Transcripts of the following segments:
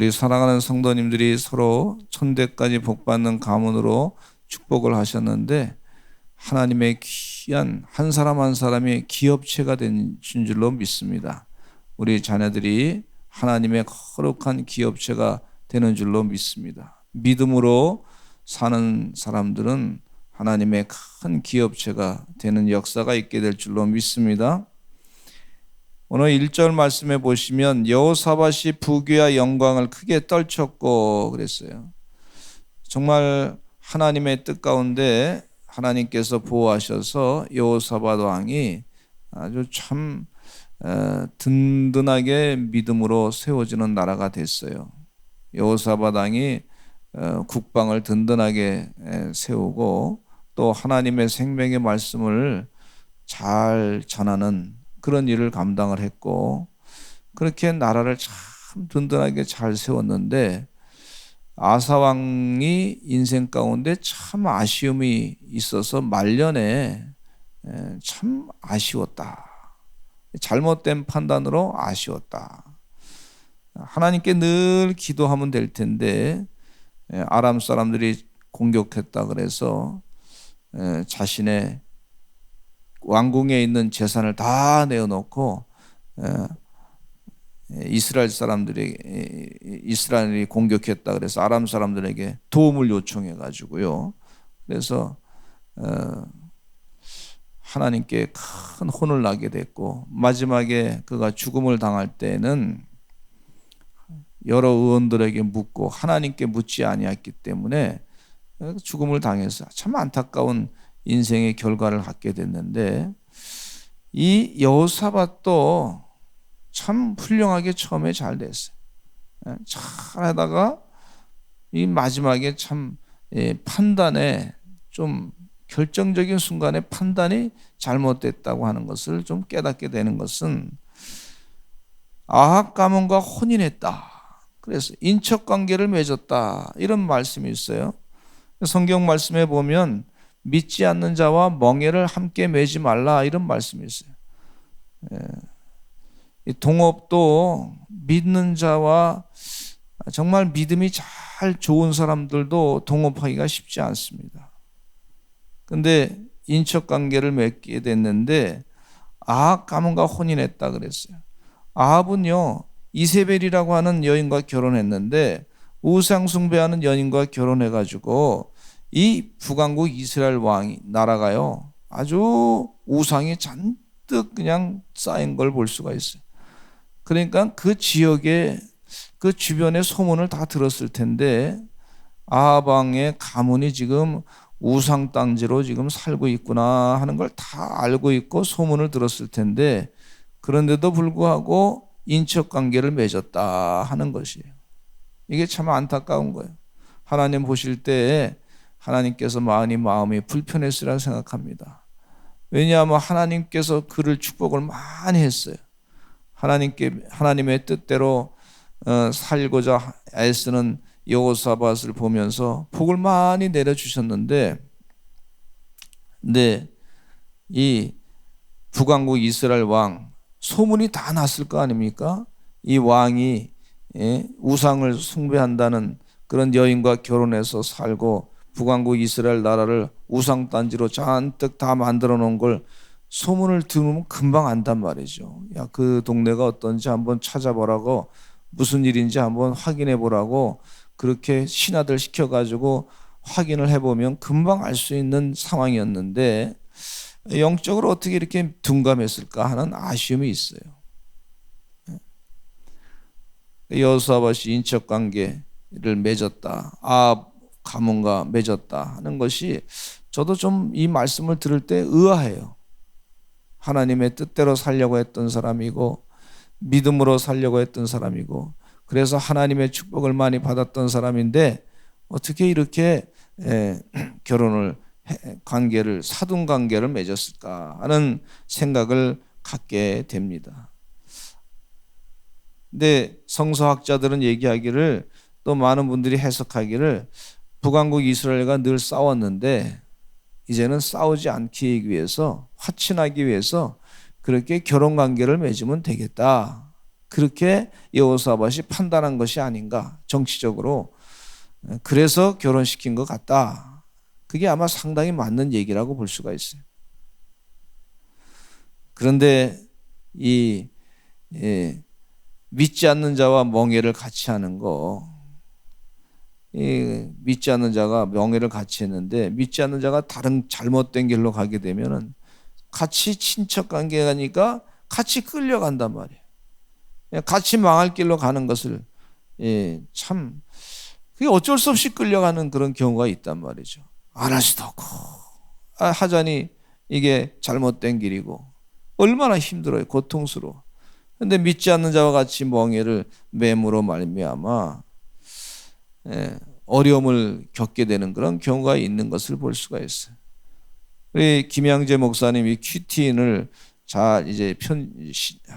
우리 사랑하는 성도님들이 서로 천대까지 복받는 가문으로 축복을 하셨는데 하나님의 귀한 한 사람 한 사람이 기업체가 된 줄로 믿습니다. 우리 자녀들이 하나님의 거룩한 기업체가 되는 줄로 믿습니다. 믿음으로 사는 사람들은 하나님의 큰 기업체가 되는 역사가 있게 될 줄로 믿습니다. 오늘 1절 말씀에 보시면 여호사밧이 부귀와 영광을 크게 떨쳤고 그랬어요. 정말 하나님의 뜻 가운데 하나님께서 보호하셔서 여호사밧 왕이 아주 참 든든하게 믿음으로 세워지는 나라가 됐어요. 여호사밧 왕이 국방을 든든하게 세우고 또 하나님의 생명의 말씀을 잘 전하는 그런 일을 감당을 했고, 그렇게 나라를 참 든든하게 잘 세웠는데 아사 왕이 인생 가운데 참 아쉬움이 있어서 말년에 참 아쉬웠다. 잘못된 판단으로 아쉬웠다. 하나님께 늘 기도하면 될 텐데 아람 사람들이 공격했다 그래서 자신의 왕궁에 있는 재산을 다 내어놓고 이스라엘이 공격했다 그래서 아람 사람들에게 도움을 요청해 가지고요. 그래서 하나님께 큰 혼을 나게 됐고 마지막에 그가 죽음을 당할 때는 여러 의원들에게 묻고 하나님께 묻지 아니했기 때문에 죽음을 당해서 참 안타까운 인생의 결과를 갖게 됐는데, 이 여호사밧도 참 훌륭하게 처음에 잘 됐어요. 잘하다가 이 마지막에 참 판단에 좀 결정적인 순간에 판단이 잘못됐다고 하는 것을 좀 깨닫게 되는 것은 아합 가문과 혼인했다. 그래서 인척 관계를 맺었다. 이런 말씀이 있어요. 성경 말씀에 보면 믿지 않는 자와 멍에를 함께 매지 말라 이런 말씀이 있어요. 동업도 믿는 자와 정말 믿음이 잘 좋은 사람들도 동업하기가 쉽지 않습니다. 그런데 인척 관계를 맺게 됐는데 아합 가문과 혼인했다 그랬어요. 아합은요 이세벨이라고 하는 여인과 결혼했는데 우상 숭배하는 여인과 결혼해가지고 이 북왕국 이스라엘 왕이 나라가요 아주 우상이 잔뜩 그냥 쌓인 걸 볼 수가 있어요. 그러니까 그 지역에 그 주변의 소문을 다 들었을 텐데 아합 왕의 가문이 지금 우상 땅지로 지금 살고 있구나 하는 걸 다 알고 있고 소문을 들었을 텐데 그런데도 불구하고 인척 관계를 맺었다 하는 것이에요. 이게 참 안타까운 거예요. 하나님 보실 때에 하나님께서 마음이 불편했으리라 생각합니다. 왜냐하면 하나님께서 그를 축복을 많이 했어요. 하나님의 뜻대로 살고자 애쓰는 여호사밧을 보면서 복을 많이 내려주셨는데, 근데 이 북왕국 이스라엘 왕 소문이 다 났을 거 아닙니까? 이 왕이 우상을 숭배한다는 그런 여인과 결혼해서 살고 북왕국 이스라엘 나라를 우상단지로 잔뜩 다 만들어 놓은 걸 소문을 들으면 금방 안단 말이죠. 야, 그 동네가 어떤지 한번 찾아보라고, 무슨 일인지 한번 확인해 보라고 그렇게 신하들 시켜가지고 확인을 해보면 금방 알 수 있는 상황이었는데 영적으로 어떻게 이렇게 둔감했을까 하는 아쉬움이 있어요. 여호사밧이 인척 관계를 맺었다, 아합 가문과 맺었다 하는 것이 저도 좀 이 말씀을 들을 때 의아해요. 하나님의 뜻대로 살려고 했던 사람이고 믿음으로 살려고 했던 사람이고 그래서 하나님의 축복을 많이 받았던 사람인데 어떻게 이렇게 사돈 관계를 맺었을까 하는 생각을 갖게 됩니다. 근데 성서학자들은 얘기하기를, 또 많은 분들이 해석하기를 북왕국 이스라엘과 늘 싸웠는데 이제는 싸우지 않기 위해서, 화친하기 위해서 그렇게 결혼 관계를 맺으면 되겠다. 그렇게 여호사밧이 판단한 것이 아닌가, 정치적으로. 그래서 결혼시킨 것 같다. 그게 아마 상당히 맞는 얘기라고 볼 수가 있어요. 그런데 이 믿지 않는 자와 멍에를 같이 하는 거, 믿지 않는 자가 멍에를 같이 했는데 믿지 않는 자가 다른 잘못된 길로 가게 되면은 같이 친척 관계가니까 같이 끌려간단 말이에요. 같이 망할 길로 가는 것을 참 그게 어쩔 수 없이 끌려가는 그런 경우가 있단 말이죠. 안 할 수도 없고 하자니 이게 잘못된 길이고 얼마나 힘들어요. 고통스러워. 그런데 믿지 않는 자와 같이 멍에를 맴으로 말미암아 어려움을 겪게 되는 그런 경우가 있는 것을 볼 수가 있어요. 우리 김양재 목사님이 큐티인을 잘 이제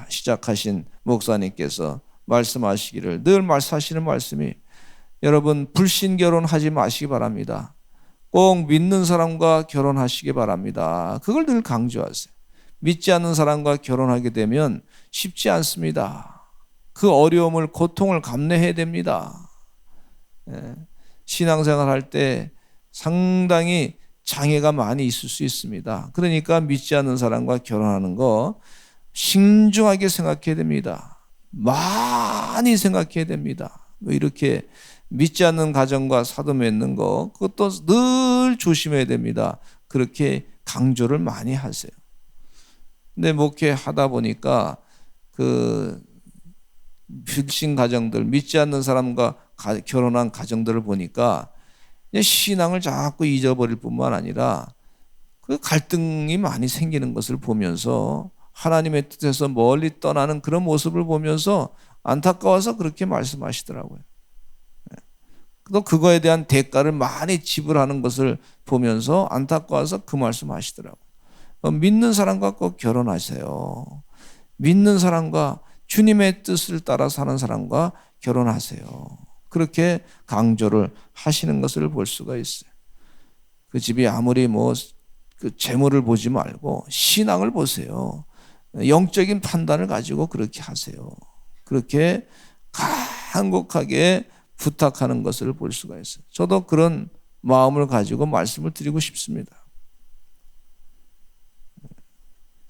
시작하신 목사님께서 말씀하시기를 늘 말씀하시는 말씀이, 여러분 불신 결혼하지 마시기 바랍니다. 꼭 믿는 사람과 결혼하시기 바랍니다. 그걸 늘 강조하세요. 믿지 않는 사람과 결혼하게 되면 쉽지 않습니다. 그 어려움을, 고통을 감내해야 됩니다. 신앙생활 할 때 상당히 장애가 많이 있을 수 있습니다. 그러니까 믿지 않는 사람과 결혼하는 거 신중하게 생각해야 됩니다. 많이 생각해야 됩니다. 이렇게 믿지 않는 가정과 사도 맺는 거, 그것도 늘 조심해야 됩니다. 그렇게 강조를 많이 하세요. 근데 목회하다 보니까 그 불신 가정들, 믿지 않는 사람과 결혼한 가정들을 보니까 신앙을 자꾸 잊어버릴 뿐만 아니라 그 갈등이 많이 생기는 것을 보면서 하나님의 뜻에서 멀리 떠나는 그런 모습을 보면서 안타까워서 그렇게 말씀하시더라고요. 또 그거에 대한 대가를 많이 지불하는 것을 보면서 안타까워서 그 말씀하시더라고요. 믿는 사람과 꼭 결혼하세요. 믿는 사람과 주님의 뜻을 따라 사는 사람과 결혼하세요. 그렇게 강조를 하시는 것을 볼 수가 있어요. 그 집이 아무리 그 재물을 보지 말고 신앙을 보세요. 영적인 판단을 가지고 그렇게 하세요. 그렇게 간곡하게 부탁하는 것을 볼 수가 있어요. 저도 그런 마음을 가지고 말씀을 드리고 싶습니다.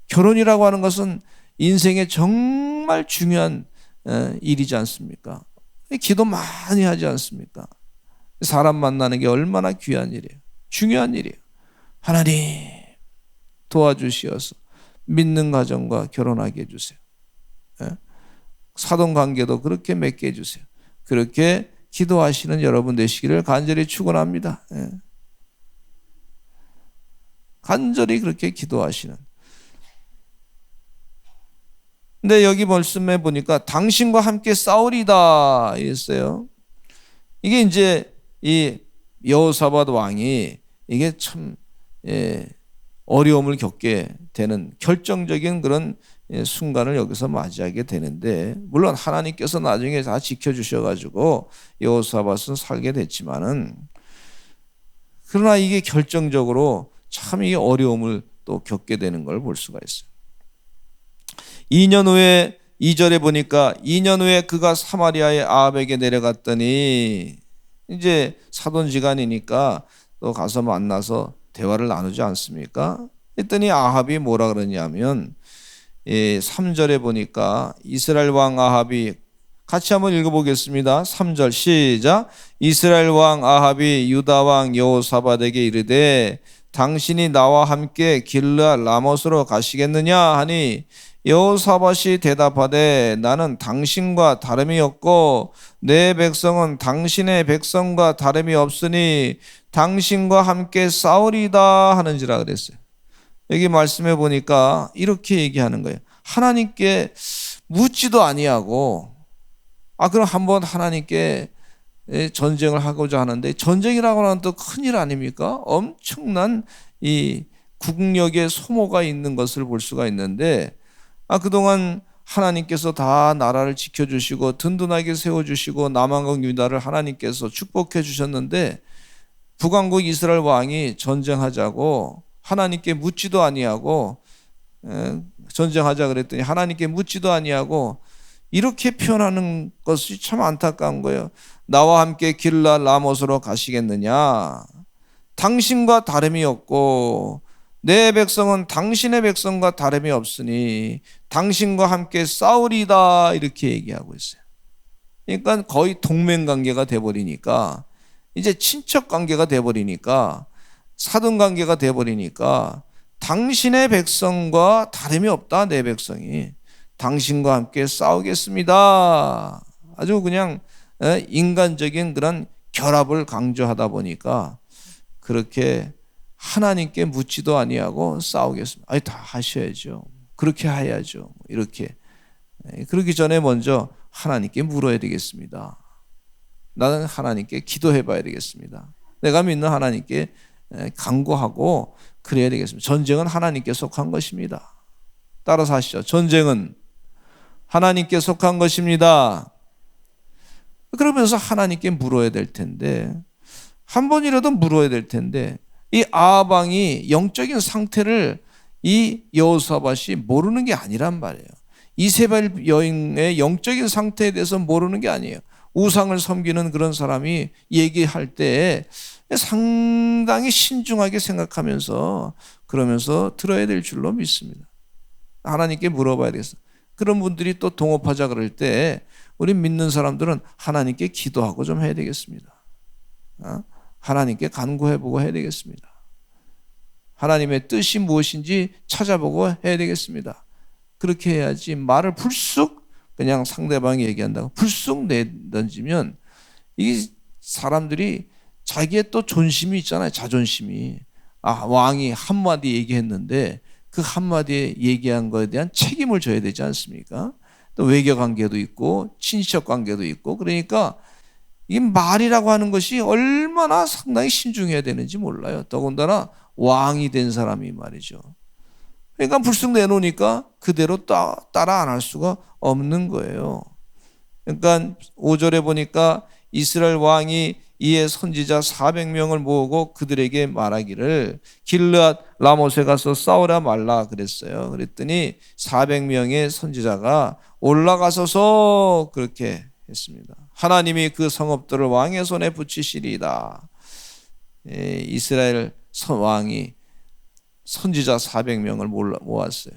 결혼이라고 하는 것은 인생에 정말 중요한 일이지 않습니까? 기도 많이 하지 않습니까? 사람 만나는 게 얼마나 귀한 일이에요. 중요한 일이에요. 하나님 도와주시어서 믿는 가정과 결혼하게 해주세요. 사돈관계도 그렇게 맺게 해주세요. 그렇게 기도하시는 여러분 되시기를 간절히 축원합니다. 간절히 그렇게 기도하시는. 근데 여기 말씀에 보니까 당신과 함께 싸우리다 했어요. 이게 이제 이 여호사밧 왕이 이게 참 어려움을 겪게 되는 결정적인 그런 순간을 여기서 맞이하게 되는데, 물론 하나님께서 나중에 다 지켜주셔가지고 여호사밧은 살게 됐지만은, 그러나 이게 결정적으로 참 이 어려움을 또 겪게 되는 걸 볼 수가 있어요. 2년 후에 2절에 보니까 2년 후에 그가 사마리아의 아합에게 내려갔더니, 이제 사돈지간이니까 또 가서 만나서 대화를 나누지 않습니까? 했더니 아합이 뭐라 그러냐면 3절에 보니까 이스라엘 왕 아합이, 같이 한번 읽어보겠습니다. 3절 시작. 이스라엘 왕 아합이 유다 왕 여호사밧에게 이르되 당신이 나와 함께 길르앗 라못으로 가시겠느냐 하니, 여호사밧이 대답하되 나는 당신과 다름이 없고 내 백성은 당신의 백성과 다름이 없으니 당신과 함께 싸우리다 하는지라 그랬어요. 여기 말씀해 보니까 이렇게 얘기하는 거예요. 하나님께 묻지도 아니하고, 그럼 한번 하나님께 전쟁을 하고자 하는데, 전쟁이라고 하는 또 큰일 아닙니까? 엄청난 이 국력의 소모가 있는 것을 볼 수가 있는데, 그동안 하나님께서 다 나라를 지켜주시고 든든하게 세워주시고 남한국 유다를 하나님께서 축복해 주셨는데, 북왕국 이스라엘 왕이 전쟁하자고 하나님께 묻지도 아니하고, 전쟁하자 그랬더니 하나님께 묻지도 아니하고 이렇게 표현하는 것이 참 안타까운 거예요. 나와 함께 길라 라못으로 가시겠느냐? 당신과 다름이 없고 내 백성은 당신의 백성과 다름이 없으니 당신과 함께 싸우리다, 이렇게 얘기하고 있어요. 그러니까 거의 동맹관계가 돼버리니까, 이제 친척관계가 돼버리니까, 사돈관계가 돼버리니까 당신의 백성과 다름이 없다. 내 백성이 당신과 함께 싸우겠습니다. 아주 그냥 인간적인 그런 결합을 강조하다 보니까 그렇게 하나님께 묻지도 아니하고 싸우겠습니다. 아니, 다 하셔야죠. 그렇게 해야죠. 이렇게. 그러기 전에 먼저 하나님께 물어야 되겠습니다. 나는 하나님께 기도해 봐야 되겠습니다. 내가 믿는 하나님께 간구하고 그래야 되겠습니다. 전쟁은 하나님께 속한 것입니다. 따라서 하시죠. 전쟁은 하나님께 속한 것입니다. 그러면서 하나님께 물어야 될 텐데, 한 번이라도 물어야 될 텐데, 이 아합 왕이 영적인 상태를 이 여호사밧이 모르는 게 아니란 말이에요. 이세벨 여인의 영적인 상태에 대해서 모르는 게 아니에요. 우상을 섬기는 그런 사람이 얘기할 때 상당히 신중하게 생각하면서 그러면서 들어야 될 줄로 믿습니다. 하나님께 물어봐야 되겠어. 그런 분들이 또 동업하자 그럴 때 우리 믿는 사람들은 하나님께 기도하고 좀 해야 되겠습니다. 하나님께 간구해보고 해야 되겠습니다. 하나님의 뜻이 무엇인지 찾아보고 해야 되겠습니다. 그렇게 해야지 말을 불쑥 그냥 상대방이 얘기한다고 불쑥 내던지면 이 사람들이 자기의 또 존심이 있잖아요. 자존심이. 왕이 한마디 얘기했는데 그 한마디에 얘기한 거에 대한 책임을 져야 되지 않습니까? 또 외교 관계도 있고 친척 관계도 있고, 그러니까 이 말이라고 하는 것이 얼마나 상당히 신중해야 되는지 몰라요. 더군다나 왕이 된 사람이 말이죠. 그러니까 불쑥 내놓으니까 그대로 따라 안 할 수가 없는 거예요. 그러니까 5절에 보니까 이스라엘 왕이 이에 선지자 400명을 모으고 그들에게 말하기를 길르앗 라못에 가서 싸우라 말라 그랬어요. 그랬더니 400명의 선지자가 올라가서서 그렇게 했습니다. 하나님이 그 성읍들을 왕의 손에 붙이시리이다. 이스라엘 왕이 선지자 400명을 모았어요.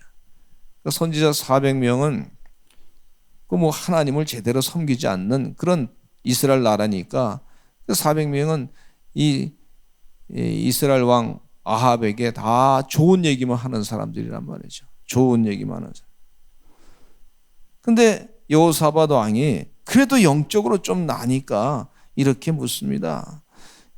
그 선지자 400명은 그 하나님을 제대로 섬기지 않는 그런 이스라엘 나라니까 그 400명은 이 이스라엘 왕 아합에게 다 좋은 얘기만 하는 사람들이란 말이죠. 좋은 얘기만 하는 사람. 근데 여호사밧 왕이 그래도 영적으로 좀 나니까 이렇게 묻습니다.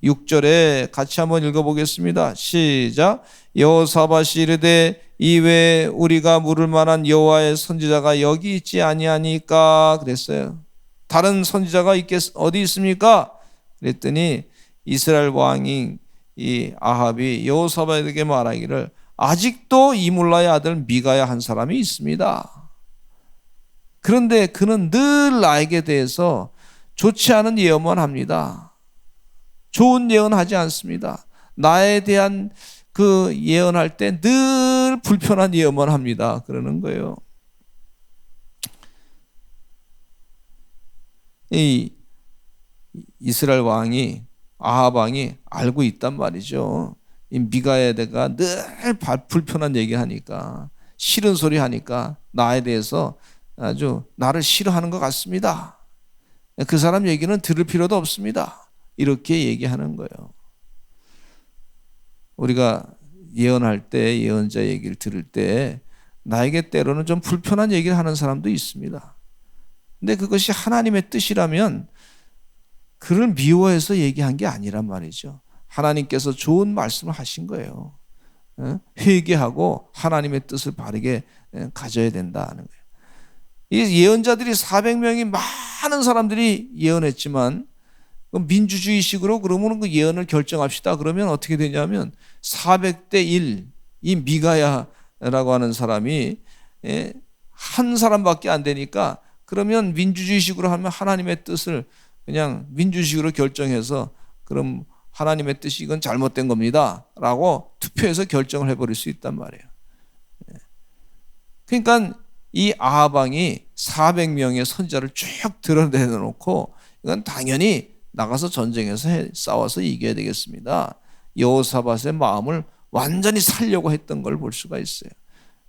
6절에 같이 한번 읽어보겠습니다. 시작. 여호사밧이 이르되 이외에 우리가 물을 만한 여호와의 선지자가 여기 있지 아니하니까 그랬어요. 다른 선지자가 어디 있습니까? 그랬더니 이스라엘 왕이 이 아합이 여호사밧에게 말하기를 아직도 이물라의 아들 미가야 한 사람이 있습니다. 그런데 그는 늘 나에게 대해서 좋지 않은 예언만 합니다. 좋은 예언하지 않습니다. 나에 대한 그 예언할 때 늘 불편한 예언만 합니다. 그러는 거예요. 이 이스라엘 왕이 아합 왕이 알고 있단 말이죠. 이 미가에 대가 늘 불편한 얘기하니까 싫은 소리 하니까 나에 대해서 아주 나를 싫어하는 것 같습니다. 그 사람 얘기는 들을 필요도 없습니다. 이렇게 얘기하는 거예요. 우리가 예언할 때 예언자 얘기를 들을 때 나에게 때로는 좀 불편한 얘기를 하는 사람도 있습니다. 근데 그것이 하나님의 뜻이라면 그를 미워해서 얘기한 게 아니란 말이죠. 하나님께서 좋은 말씀을 하신 거예요. 회개하고 하나님의 뜻을 바르게 가져야 된다는 거예요. 이 예언자들이 400명이 많은 사람들이 예언했지만 민주주의식으로 그러면 그 예언을 결정합시다. 그러면 어떻게 되냐면 400대 1, 이 미가야라고 하는 사람이 한 사람밖에 안 되니까 그러면 민주주의식으로 하면 하나님의 뜻을 그냥 민주식으로 결정해서 그럼 하나님의 뜻이 이건 잘못된 겁니다 라고 투표해서 결정을 해버릴 수 있단 말이에요. 그러니까 이 아합 왕이 400명의 선지자를 쭉 드러내놓고 이건 당연히 나가서 전쟁에서 싸워서 이겨야 되겠습니다. 여호사밧의 마음을 완전히 살려고 했던 걸 볼 수가 있어요.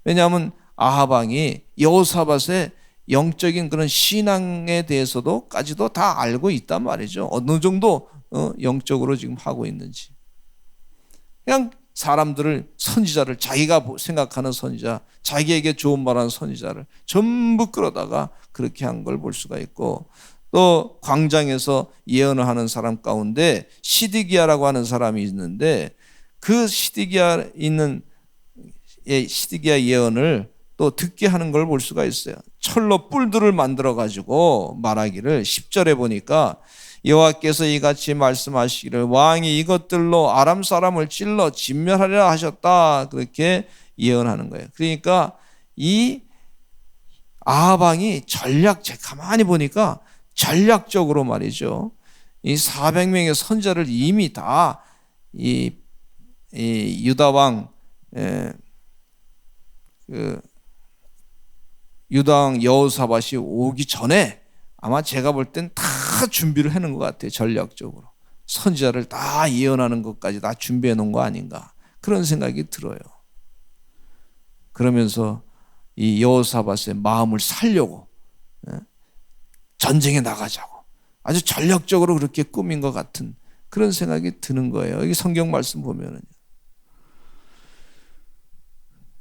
왜냐하면 아합 왕이 여호사밧의 영적인 그런 신앙에 대해서도까지도 다 알고 있단 말이죠. 어느 정도 영적으로 지금 하고 있는지. 그냥 사람들을, 선지자를, 자기가 생각하는 선지자, 자기에게 좋은 말하는 선지자를 전부 끌어다가 그렇게 한 걸 볼 수가 있고, 또 광장에서 예언을 하는 사람 가운데 시드기야라고 하는 사람이 있는데, 그 시드기야 예언을 또 듣게 하는 걸 볼 수가 있어요. 철로 뿔들을 만들어 가지고 말하기를, 10절에 보니까 여호와께서 이같이 말씀하시기를 왕이 이것들로 아람 사람을 찔러 진멸하리라 하셨다, 그렇게 예언하는 거예요. 그러니까 이 아합 왕이 가만히 보니까 전략적으로 말이죠, 이 400명의 선지자를 이미 다 이 유다 왕 여호사밧이 오기 전에 아마 제가 볼 땐 다 준비를 해놓은 것 같아요. 전략적으로 선지자를 다 예언하는 것까지 다 준비해 놓은 거 아닌가, 그런 생각이 들어요. 그러면서 이 여호사밧의 마음을 살려고 전쟁에 나가자고 아주 전략적으로 그렇게 꾸민 것 같은 그런 생각이 드는 거예요. 여기 성경 말씀 보면은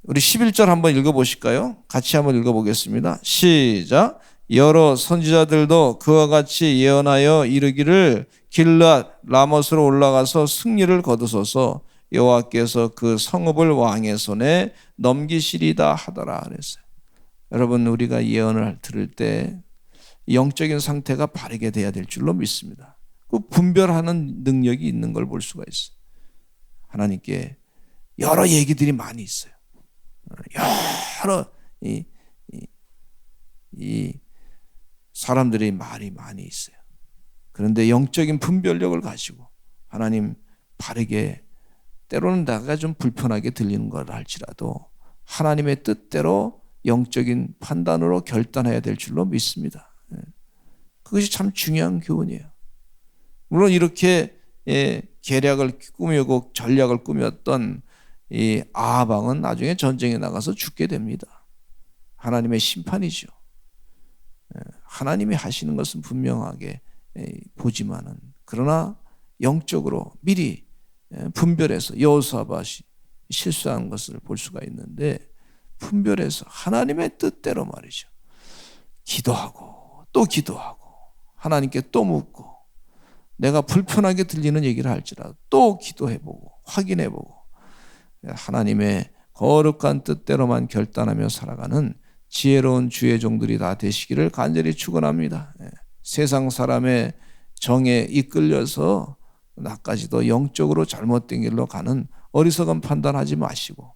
우리 11절 한번 읽어보실까요? 같이 한번 읽어보겠습니다. 시작. 여러 선지자들도 그와 같이 예언하여 이르기를 길르앗 라못으로 올라가서 승리를 거두소서, 여호와께서 그 성읍을 왕의 손에 넘기시리다 하더라 그랬어요. 여러분, 우리가 예언을 들을 때 영적인 상태가 바르게 돼야 될 줄로 믿습니다. 그 분별하는 능력이 있는 걸 볼 수가 있어요. 하나님께 여러 얘기들이 많이 있어요. 여러 이 사람들의 말이 많이 있어요. 그런데 영적인 분별력을 가지고 하나님 바르게, 때로는 내가 좀 불편하게 들리는 걸 할지라도 하나님의 뜻대로 영적인 판단으로 결단해야 될 줄로 믿습니다. 그것이 참 중요한 교훈이에요. 물론 이렇게 계략을 꾸미고 전략을 꾸몄던 이 아합 왕은 나중에 전쟁에 나가서 죽게 됩니다. 하나님의 심판이죠. 하나님이 하시는 것은 분명하게 보지만은, 그러나 영적으로 미리 분별해서 여호사밧이 실수한 것을 볼 수가 있는데, 분별해서 하나님의 뜻대로 말이죠, 기도하고 또 기도하고 하나님께 또 묻고, 내가 불편하게 들리는 얘기를 할지라도 또 기도해보고 확인해보고 하나님의 거룩한 뜻대로만 결단하며 살아가는 지혜로운 주의 종들이 다 되시기를 간절히 축원합니다. 세상 사람의 정에 이끌려서 나까지도 영적으로 잘못된 길로 가는 어리석은 판단하지 마시고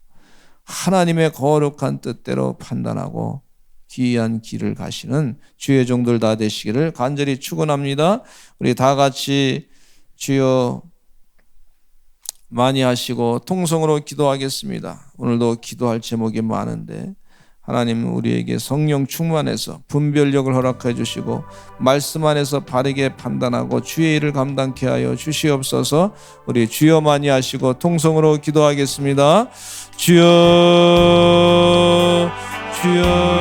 하나님의 거룩한 뜻대로 판단하고 귀한 길을 가시는 주의 종들 다 되시기를 간절히 축원합니다. 우리 다 같이 주여 많이 하시고 통성으로 기도하겠습니다. 오늘도 기도할 제목이 많은데 하나님, 우리에게 성령 충만해서 분별력을 허락해 주시고 말씀 안에서 바르게 판단하고 주의 일을 감당케 하여 주시옵소서. 우리 주여 많이 하시고 통성으로 기도하겠습니다. 주여, 주여.